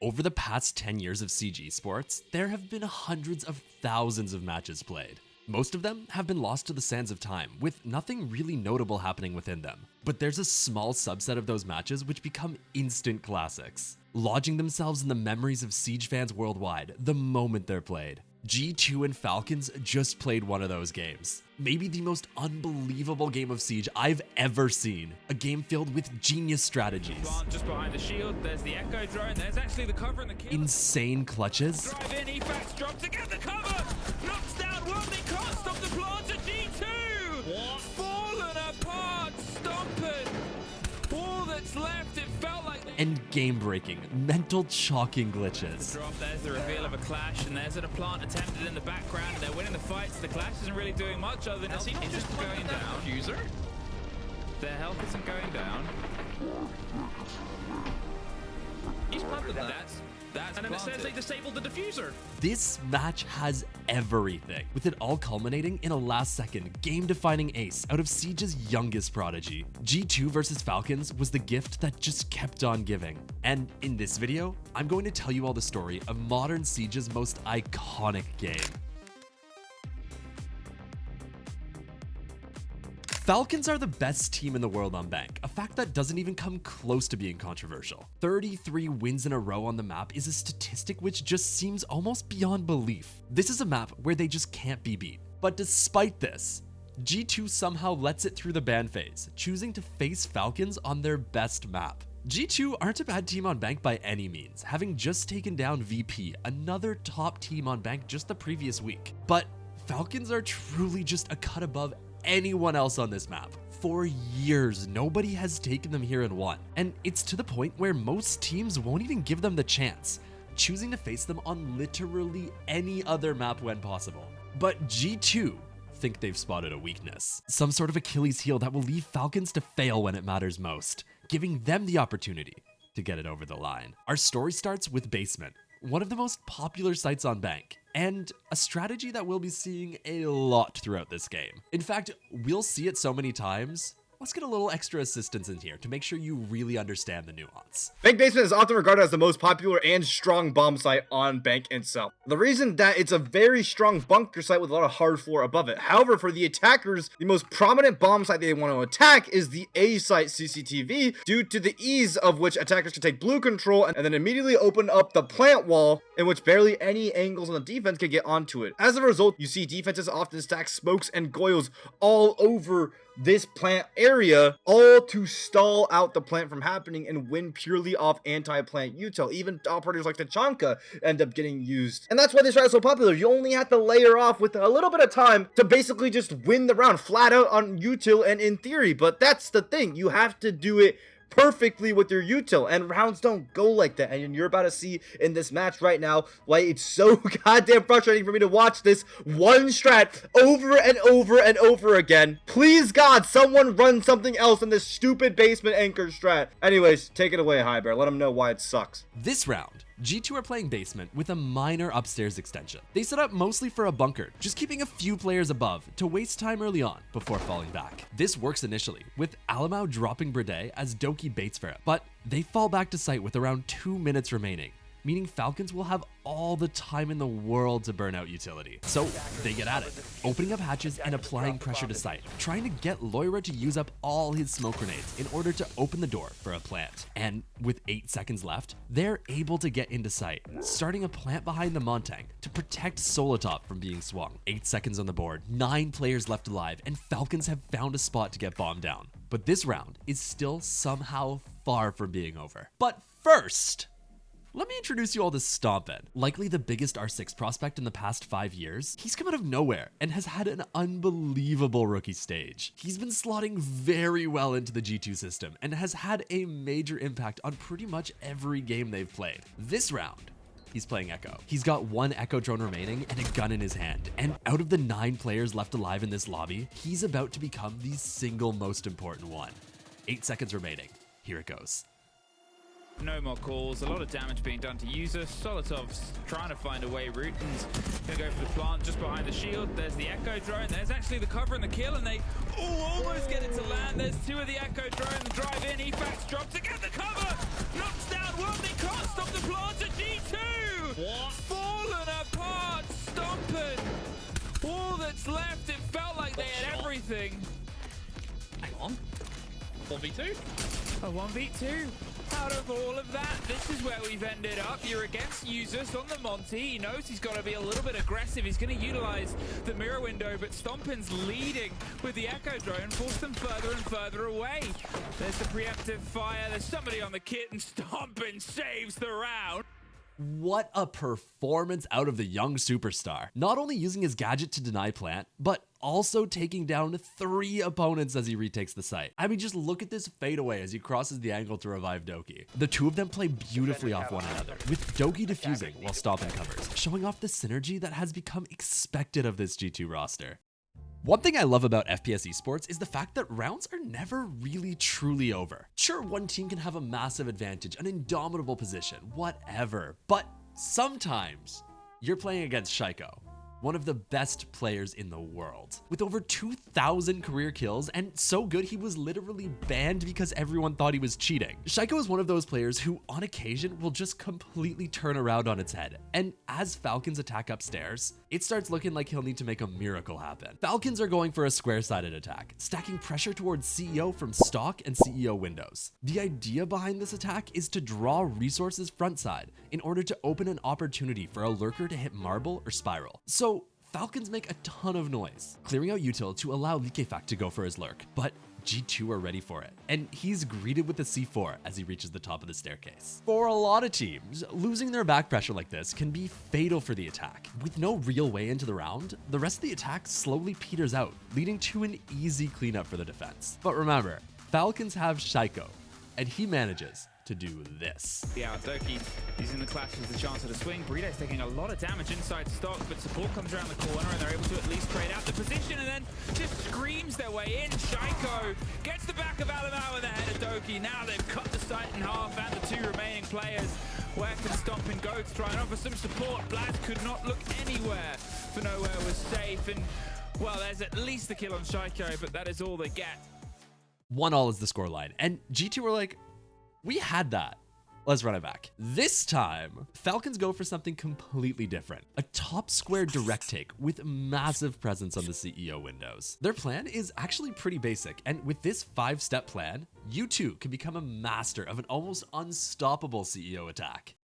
Over the past 10 years of Siege esports, there have been hundreds of thousands of matches played. Most of them have been lost to the sands of time, with nothing really notable happening within them. But there's a small subset of those matches which become instant classics, lodging themselves in the memories of Siege fans worldwide the moment they're played. G2 and Falcons just played one of those games. Maybe the most unbelievable game of Siege I've ever seen. A game filled with genius strategies. Just behind the shield, there's the Echo drone, there's actually the cover and the kill. Insane clutches. Drive in, Efax drops to get the cover! Knocks down one, they can't stop the plant to G2! What? Fallen apart, Stompen! All that's left, it felt like... And game-breaking, mental-chalking glitches. Drop, there's the reveal of a clash, and there's a plant attempted in the background. They're winning the fights. The clash isn't really doing much other than it's just going down. Diffuser? Their health isn't going down. He's planted that. That's and then planted. It says they disabled the diffuser. This match has everything, with it all culminating in a last-second, game-defining ace out of Siege's youngest prodigy. G2 versus Falcons was the gift that just kept on giving. And in this video, I'm going to tell you all the story of modern Siege's most iconic game. Falcons are the best team in the world on Bank, a fact that doesn't even come close to being controversial. 33 wins in a row on the map is a statistic which just seems almost beyond belief. This is a map where they just can't be beat. But despite this, G2 somehow lets it through the ban phase, choosing to face Falcons on their best map. G2 aren't a bad team on Bank by any means, having just taken down VP, another top team on Bank just the previous week. But Falcons are truly just a cut above anyone else on this map. For years, nobody has taken them here and won. And it's to the point where most teams won't even give them the chance, choosing to face them on literally any other map when possible. But G2 think they've spotted a weakness, some sort of Achilles heel that will leave Falcons to fail when it matters most, giving them the opportunity to get it over the line. Our story starts with Basement, one of the most popular sites on Bank, and a strategy that we'll be seeing a lot throughout this game. In fact, we'll see it so many times. Let's get a little extra assistance in here to make sure you really understand the nuance. Bank Basement is often regarded as the most popular and strong bomb site on Bank itself. The reason that it's a very strong bunker site with a lot of hard floor above it. However, for the attackers, the most prominent bomb site they want to attack is the A site CCTV, due to the ease of which attackers can take blue control and then immediately open up the plant wall, in which barely any angles on the defense can get onto it. As a result, you see defenses often stack smokes and goils all over this plant area, all to stall out the plant from happening and win purely off anti-plant util. Even operators like Tachanka end up getting used. And that's why this round is so popular. You only have to layer off with a little bit of time to basically just win the round flat out on util and in theory. But that's the thing. You have to do it perfectly with your util, and rounds don't go like that. And you're about to see in this match right now why it's so goddamn frustrating for me to watch this one strat over and over and over again. Please God, someone run something else in this stupid basement anchor strat. Anyways, take it away, Highbear. Let them know why it sucks. This round, G2 are playing Basement with a minor upstairs extension. They set up mostly for a bunker, just keeping a few players above to waste time early on before falling back. This works initially, with Alamau dropping Brede as Doki baits for it, but they fall back to site with around 2 minutes remaining, meaning Falcons will have all the time in the world to burn out utility. So they get at it, opening up hatches and applying pressure to site, trying to get Loira to use up all his smoke grenades in order to open the door for a plant. And with 8 seconds left, they're able to get into site, starting a plant behind the Montang to protect Solotop from being swung. 8 seconds on the board, 9 players left alive, and Falcons have found a spot to get bombed down. But this round is still somehow far from being over. But first, let me introduce you all to Stompen. Likely the biggest R6 prospect in the past 5 years, he's come out of nowhere and has had an unbelievable rookie stage. He's been slotting very well into the G2 system and has had a major impact on pretty much every game they've played. This round, he's playing Echo. He's got 1 Echo drone remaining and a gun in his hand. And out of the 9 players left alive in this lobby, he's about to become the single most important one. 8 seconds remaining. Here it goes. No more calls, a lot of damage being done to users. Solotov's trying to find a way. Ruten's gonna go for the plant just behind the shield. There's the Echo drone, there's actually the cover and the kill, and they almost get it to land. There's 2 of the Echo drone, the drive in, Efax drops to get the cover! Knocks down one, they can't stop the plant to everything. Hang on. 1v2? A 1v2. Out of all of that, this is where we've ended up. You're against Usus on the Monty. He knows he's got to be a little bit aggressive. He's going to utilize the mirror window, but Stompen's leading with the Echo drone, force them further and further away. There's the preemptive fire. There's somebody on the kit, and Stompn saves the round. What a performance out of the young superstar. Not only using his gadget to deny plant, but also taking down 3 opponents as he retakes the site. I mean, just look at this fadeaway as he crosses the angle to revive Doki. The two of them play beautifully off one another, with Doki diffusing while Stompn covers, showing off the synergy that has become expected of this G2 roster. One thing I love about FPS esports is the fact that rounds are never really truly over. Sure, one team can have a massive advantage, an indomitable position, whatever, but sometimes you're playing against Shaiiko, one of the best players in the world, with over 2,000 career kills, and so good he was literally banned because everyone thought he was cheating. Shaiiko is one of those players who on occasion will just completely turn around on its head, and as Falcons attack upstairs, it starts looking like he'll need to make a miracle happen. Falcons are going for a square-sided attack, stacking pressure towards CEO from stock and CEO windows. The idea behind this attack is to draw resources frontside in order to open an opportunity for a lurker to hit marble or spiral. So Falcons make a ton of noise, clearing out util to allow Liquefact to go for his lurk, but G2 are ready for it, and he's greeted with a C4 as he reaches the top of the staircase. For a lot of teams, losing their back pressure like this can be fatal for the attack. With no real way into the round, the rest of the attack slowly peters out, leading to an easy cleanup for the defense. But remember, Falcons have Shaiiko, and he manages to do this. Yeah, Doki using the clash as the chance of the swing. Burrito's taking a lot of damage inside stock, but support comes around the corner and they're able to at least trade out the position and then just screams their way in. Shaiiko gets the back of Alamau and the head of Doki. Now they've cut the site in half and the 2 remaining players. Where can Stompn go to try and offer some support? Blaz could not look anywhere, for nowhere was safe. And well, there's at least the kill on Shaiiko, but that is all they get. 1-1 is the scoreline, and G2 were like, we had that. Let's run it back. This time, Falcons go for something completely different. A top square direct take with massive presence on the CEO windows. Their plan is actually pretty basic, and with this 5-step plan, you too can become a master of an almost unstoppable CEO attack.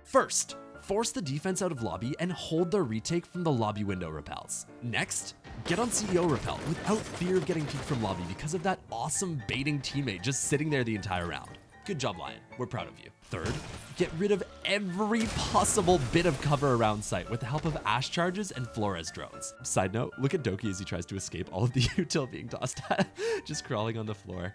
First, force the defense out of lobby and hold their retake from the lobby window repels. Next, get on CEO repel without fear of getting peeked from lobby because of that awesome baiting teammate just sitting there the entire round. Good job, Lion. We're proud of you. Third, get rid of every possible bit of cover around site with the help of Ash charges and Flores drones. Side note, look at Doki as he tries to escape all of the util being tossed at, just crawling on the floor.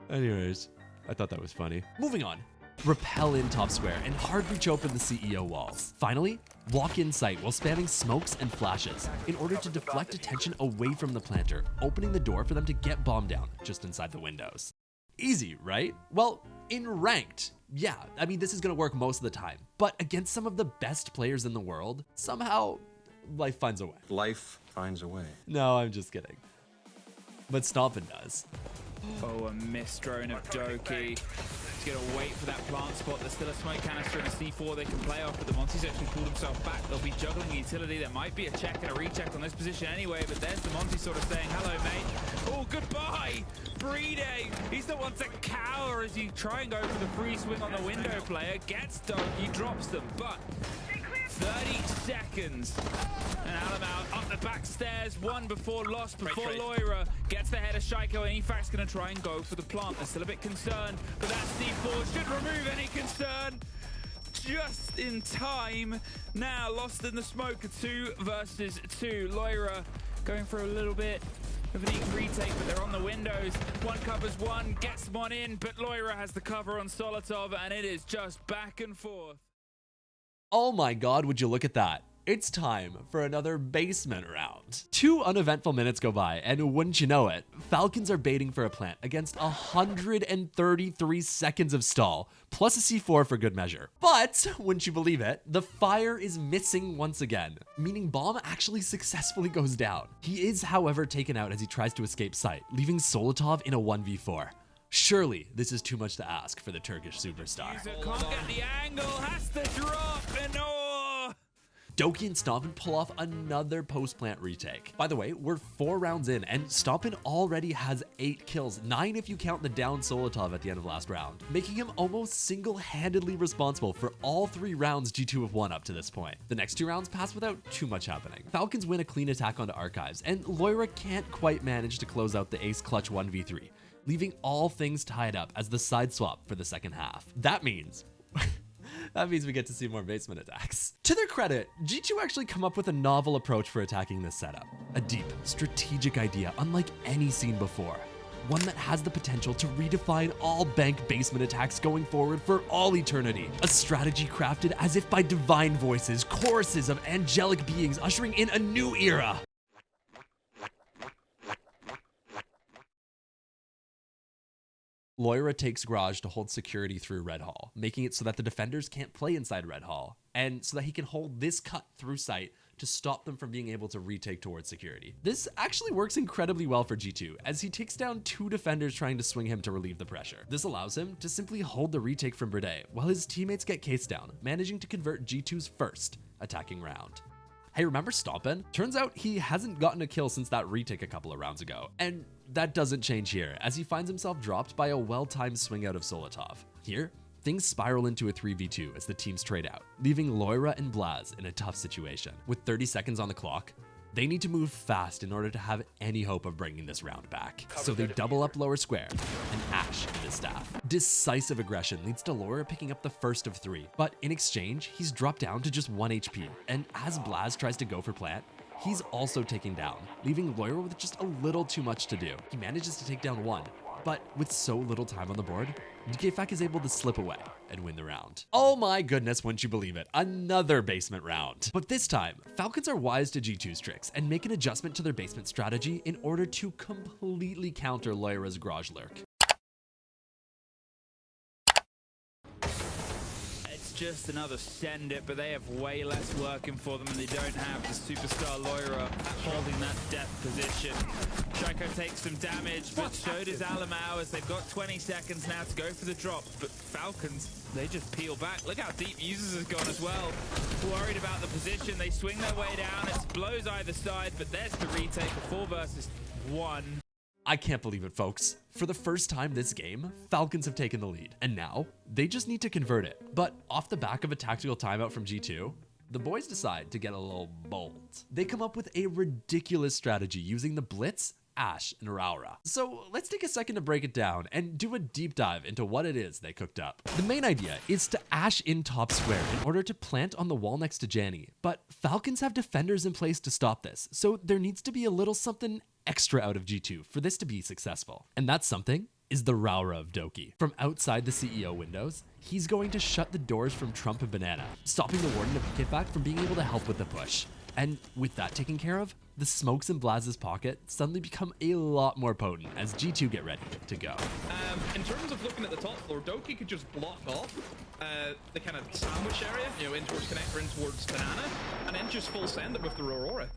Anyways, I thought that was funny. Moving on. Repel in top square and hard reach open the CEO walls. Finally, walk in sight while spamming smokes and flashes in order to deflect attention away from the planter, opening the door for them to get bombed down just inside the windows. Easy, right? Well, in ranked, yeah, I mean, this is gonna work most of the time, but against some of the best players in the world, somehow life finds a way. Life finds a way. No, I'm just kidding. But Stompn does. Oh, a missed drone of Doki. He's going to wait for that plant spot. There's still a smoke canister and a C4 they can play off, but the Monty's actually pulled himself back. They'll be juggling the utility. There might be a check and a recheck on this position anyway, but there's the Monty sort of saying, hello, mate. Oh, goodbye. Brede. He's the one to cower as you try and go for the free swing on the window player. Gets Doki, drops them, but 30 seconds. And Alamau up the back stairs, one before lost, before Loira gets the head of Shaiiko, and Efac's going to try and go for the plant. They're still a bit concerned, but that C4 should remove any concern. Just in time. Now lost in the smoke, 2 versus 2. Loira going for a little bit of an equal retake, but they're on the windows. One covers one, gets one in, but Loira has the cover on Solotov, and it is just back and forth. Oh my god, would you look at that? It's time for another basement round. 2 uneventful minutes go by, and wouldn't you know it, Falcons are baiting for a plant against 133 seconds of stall, plus a C4 for good measure. But, wouldn't you believe it, the fire is missing once again, meaning Bomb actually successfully goes down. He is, however, taken out as he tries to escape site, leaving Solotov in a 1v4. Surely, this is too much to ask for the Turkish superstar. Can't get the angle, has to drop, and oh! Doki and Stompn pull off another post-plant retake. By the way, we're 4 rounds in, and Stompn already has 8 kills, 9 if you count the down Solotov at the end of last round, making him almost single-handedly responsible for all 3 rounds G2 have won up to this point. The next 2 rounds pass without too much happening. Falcons win a clean attack onto Archives, and Loira can't quite manage to close out the ace clutch 1v3, leaving all things tied up as the side swap for the second half. That means we get to see more basement attacks. To their credit, G2 actually come up with a novel approach for attacking this setup. A deep, strategic idea unlike any seen before. One that has the potential to redefine all bank basement attacks going forward for all eternity. A strategy crafted as if by divine voices, choruses of angelic beings ushering in a new era. Loira takes Garage to hold security through Red Hall, making it so that the defenders can't play inside Red Hall, and so that he can hold this cut through site to stop them from being able to retake towards security. This actually works incredibly well for G2, as he takes down 2 defenders trying to swing him to relieve the pressure. This allows him to simply hold the retake from Brede, while his teammates get case down, managing to convert G2's first attacking round. Hey, remember Stompen? Turns out he hasn't gotten a kill since that retake a couple of rounds ago, and that doesn't change here, as he finds himself dropped by a well-timed swing out of Solotov. Here, things spiral into a 3v2 as the teams trade out, leaving Loira and Blaz in a tough situation. With 30 seconds on the clock, they need to move fast in order to have any hope of bringing this round back. So they double up lower square and Ash into staff. Decisive aggression leads to Loira picking up the first of 3, but in exchange, he's dropped down to just 1 HP. And as Blaz tries to go for plant, he's also taken down, leaving Loira with just a little too much to do. He manages to take down 1, but with so little time on the board, DKFAC is able to slip away and win the round. Oh my goodness, wouldn't you believe it? Another basement round. But this time, Falcons are wise to G2's tricks and make an adjustment to their basement strategy in order to completely counter Loira's Garage Lurk. Just another send it, but they have way less working for them, and they don't have the superstar Loira holding that depth position. Shaiiko takes some damage, but so does Alamau, as they've got 20 seconds now to go for the drop. But Falcons, they just peel back. Look how deep Users has gone as well. Worried about the position, they swing their way down. It blows either side, but there's the retake, a 4 versus 1. I can't believe it, folks. For the first time this game, Falcons have taken the lead, and now they just need to convert it. But off the back of a tactical timeout from G2, the boys decide to get a little bold. They come up with a ridiculous strategy using the Blitz, Ash, and Raura. So let's take a second to break it down and do a deep dive into what it is they cooked up. The main idea is to Ash in top square in order to plant on the wall next to Janny, but Falcons have defenders in place to stop this, so there needs to be a little something extra out of G2 for this to be successful. And that something is the Raura of Doki. From outside the CEO windows, he's going to shut the doors from Trump and Banana, stopping the Warden of DKFAC from being able to help with the push. And with that taken care of, the smokes in Blaz's pocket suddenly become a lot more potent as G2 get ready to go. In terms of looking at the top floor, Doki could just block off the kind of sandwich area, you know, in towards Connector, in towards Banana, and then just full send it with the Aurora.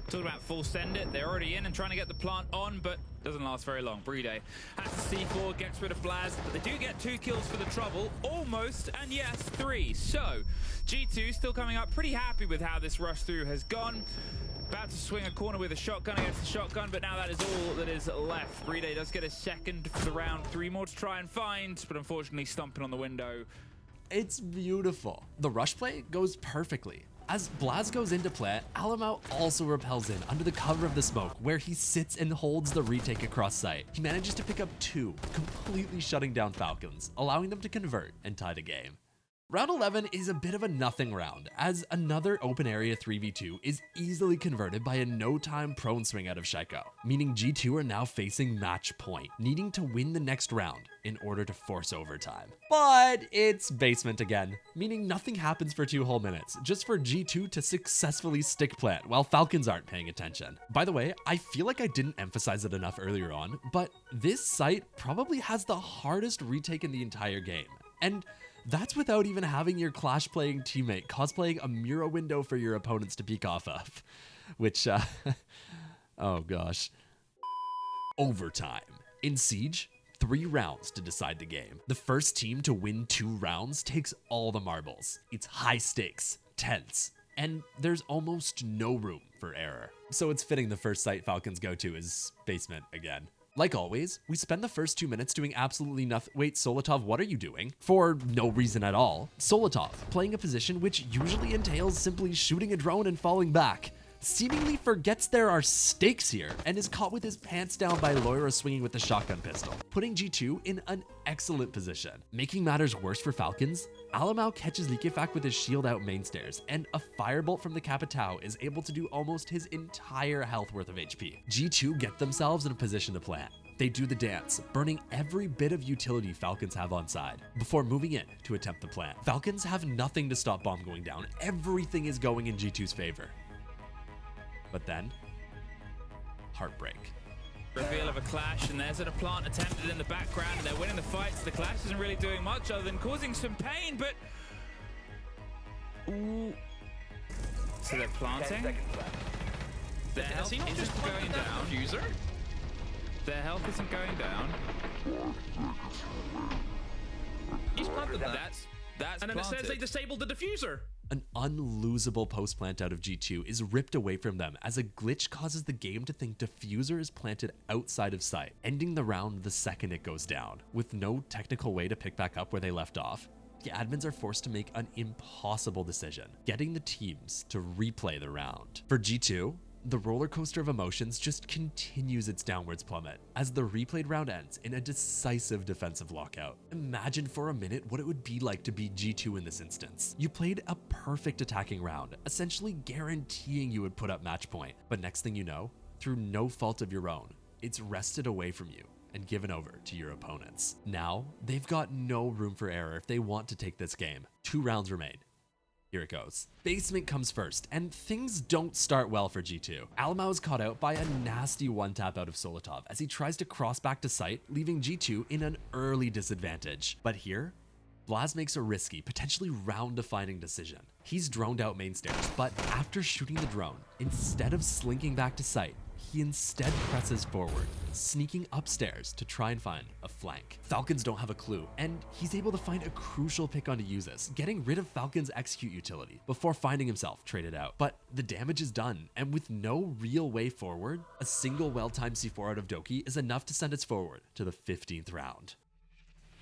Talking about full send it, they're already in and trying to get the plant on, but doesn't last very long. Brede has to C4, gets rid of Blaz, but they do get 2 kills for the trouble, almost, and yes, 3. So, G2 still coming up pretty happy with how this rush through has gone. About to swing a corner with a shotgun against the shotgun, but now that is all that is left. Brede does get a second for the round, 3 more to try and find, but unfortunately Stomping on the window. It's beautiful. The rush play goes perfectly. As Blaz goes into play, Alamau also repels in under the cover of the smoke, where he sits and holds the retake across site. He manages to pick up 2, completely shutting down Falcons, allowing them to convert and tie the game. Round 11 is a bit of a nothing round, as another open area 3v2 is easily converted by a no-time prone swing out of Shaiiko, meaning G2 are now facing match point, needing to win the next round in order to force overtime. But it's basement again, meaning nothing happens for 2 whole minutes, just for G2 to successfully stick plant while Falcons aren't paying attention. By the way, I feel like I didn't emphasize it enough earlier on, but this site probably has the hardest retake in the entire game. And that's without even having your Clash playing teammate cosplaying a Mira window for your opponents to peek off of. Which, oh gosh. Overtime. In Siege, 3 rounds to decide the game. The first team to win 2 rounds takes all the marbles. It's high stakes, tense, and there's almost no room for error. So it's fitting the first site Falcons go to is basement again. Like always, we spend the first 2 minutes doing absolutely nothing. Wait, Solotov, what are you doing? For no reason at all. Solotov, playing a position which usually entails simply shooting a drone and falling back, seemingly forgets there are stakes here and is caught with his pants down by Loira swinging with the shotgun pistol, putting G2 in an excellent position. Making matters worse for Falcons, Alamau catches Likefak with his shield out main stairs, and a firebolt from the Capitao is able to do almost his entire health worth of HP. G2 get themselves in a position to plant. They do the dance, burning every bit of utility Falcons have on side, before moving in to attempt the plant. Falcons have nothing to stop bomb going down. Everything is going in G2's favor. But then, heartbreak. Reveal of a clash, and there's a plant attempted in the background, and they're winning the fights. The clash isn't really doing much other than causing some pain, but... Ooh. So they're planting. Their health isn't going down. Diffuser? Their health isn't going down. He's planted that. That's And then planted. it says they disabled the diffuser. An unlosable post plant out of G2 is ripped away from them as a glitch causes the game to think diffuser is planted outside of sight, ending the round the second it goes down. With no technical way to pick back up where they left off, the admins are forced to make an impossible decision, getting the teams to replay the round. For G2, the roller coaster of emotions just continues its downwards plummet as the replayed round ends in a decisive defensive lockout. Imagine for a minute what it would be like to be G2 in this instance. You played a perfect attacking round, essentially guaranteeing you would put up match point, but next thing you know, through no fault of your own, it's wrested away from you and given over to your opponents. Now, they've got no room for error if they want to take this game. 2 rounds remain. Here it goes. Basement comes first, and things don't start well for G2. Alamau is caught out by a nasty one-tap out of Solotov as he tries to cross back to site, leaving G2 in an early disadvantage. But here, Blaz makes a risky, potentially round-defining decision. He's droned out main stairs, but after shooting the drone, instead of slinking back to site, he instead presses forward, sneaking upstairs to try and find a flank. Falcons don't have a clue, and he's able to find a crucial pick on to use this, getting rid of Falcons' execute utility before finding himself traded out. But the damage is done, and with no real way forward, a single well-timed C4 out of Doki is enough to send us forward to the 15th round.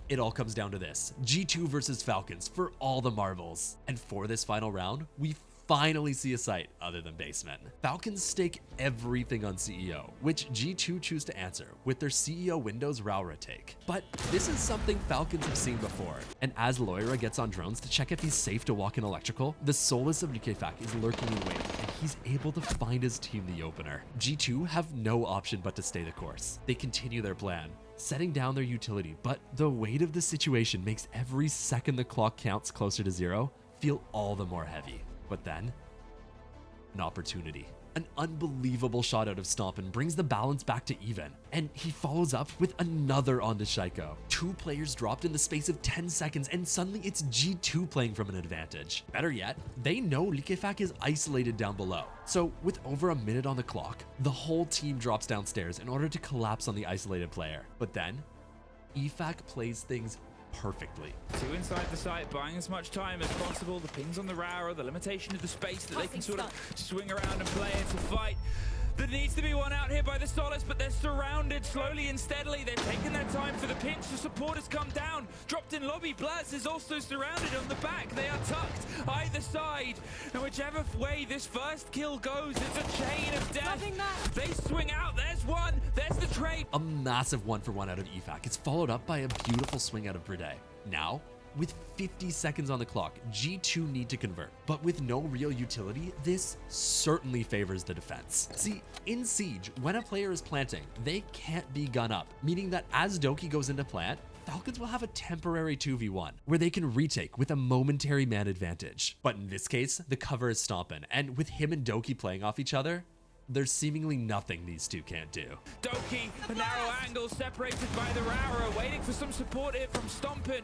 It all comes down to this, G2 versus Falcons for all the marbles. And for this final round, we finally see a site other than basement. Falcons stake everything on CEO, which G2 choose to answer with their CEO Windows retake. But this is something Falcons have seen before, and as Loira gets on drones to check if he's safe to walk in electrical, the Solus of Likefak is lurking in wait, and he's able to find his team the opener. G2 have no option but to stay the course. They continue their plan, setting down their utility, but the weight of the situation makes every second the clock counts closer to 0 feel all the more heavy. But then, an opportunity. An unbelievable shot out of Stompen brings the balance back to even, and he follows up with another onto Shaiiko. 2 players dropped in the space of 10 seconds, and suddenly it's G2 playing from an advantage. Better yet, they know Likefak is isolated down below. So with over a minute on the clock, the whole team drops downstairs in order to collapse on the isolated player. But then, Ifak plays things perfectly. 2 inside the site, buying as much time as possible. The pings on the Rara, the limitation of the space that they can sort of swing around and play. It's a fight that needs to be won out here by the Solus, but they're surrounded slowly and steadily. They've taken their time for the pinch. The support has come down. Dropped in lobby. Blaz is also surrounded on the back. They are tucked either side. And whichever way this first kill goes, it's a chain of death. They swing out. There's one. There's the trade. A massive 1-for-1 out of Ifak. It's followed up by a beautiful swing out of Brede. Now, with 50 seconds on the clock, G2 need to convert, but with no real utility, this certainly favors the defense. See, in Siege, when a player is planting, they can't be gun up, meaning that as Doki goes into plant, Falcons will have a temporary 2v1, where they can retake with a momentary man advantage. But in this case, the cover is Stompen, and with him and Doki playing off each other, there's seemingly nothing these two can't do. Doki, a narrow angle separated by the Rara, waiting for some support here from Stompn.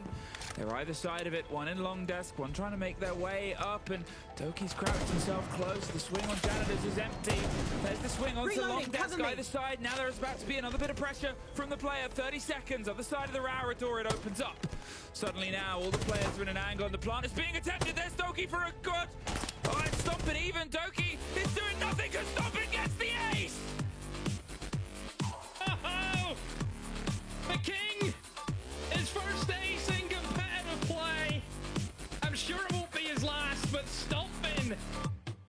They're either side of it, one in long desk, one trying to make their way up, and Doki's crouched himself close. The swing on Janitors is empty. There's the swing onto long desk either side. Now there's about to be another bit of pressure from the player. 30 seconds, other side of the Rara door, it opens up. Suddenly now, all the players are in an angle, and the plant is being attempted. There's Doki for a good. Oh, it's Stompn and Doki